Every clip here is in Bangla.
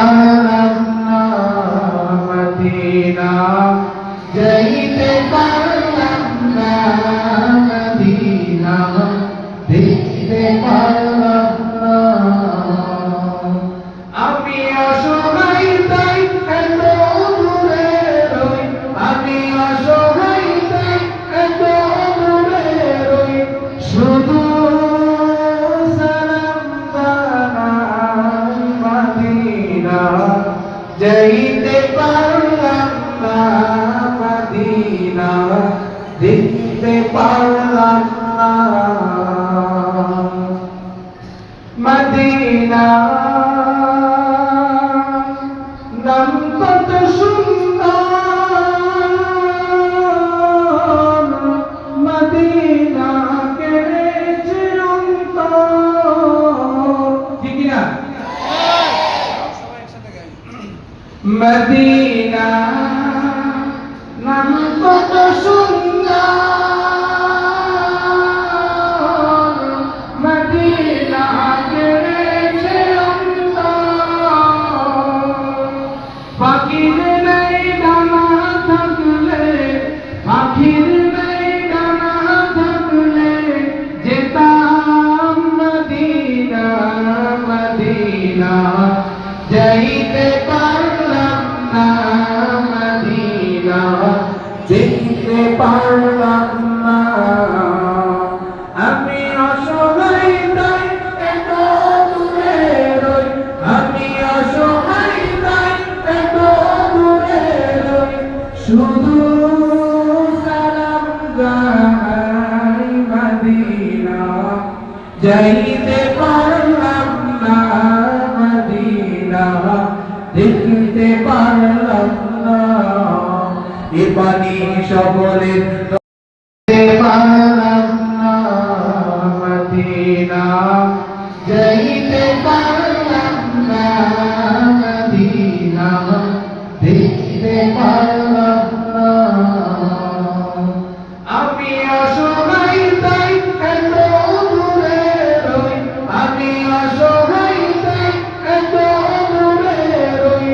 পারলাম না মদিনা, যাইতে পারলাম না মদিনা, দেখতে পারলাম না। আমি অসহায় তাই এত দূরে রই, আমি অসহায় তাই এত দূরে রই, শুধু সালাম জানাই মদিনা, যাইতে পারলাম না মদিনা, দেখতে পারলাম না মদিনা। নাম কত সুন্দর, মদিনা কেড়েছে অন্তর, ঠিক না? মদিনা নাম কত সুন্দর, মদিনা কেড়েছে অন্তর। পাখির নেই ডানা থাকলে, পাখির নেই ডানা থাকলে, যেতাম মদিনা মদিনা, যাইতে পারলাম না মদিনা, দেখতে পারলাম না। আমি অসহায় তাই এত দূরে রই, আমি অসহায় তাই এত দূরে রই, শুধু সালাম জানাই মদিনা, যাইতে পারলাম না মদিনা, দেখতে পারলাম না। এ পানি সকলে পারলাম না মদিনা, যাইতে পারলাম না মদিনা, দেখতে পারলাম না। আমি অসহায় তাই এত দূরে রই, আমি অসহায় তাই এত দূরে রই,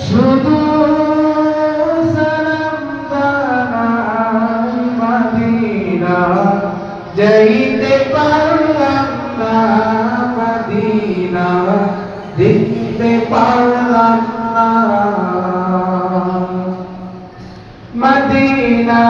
শুধু সালাম জানাই মদিনা, যাইতে পারলাম না মদিনা, দেখতে পারলাম না মদিনা।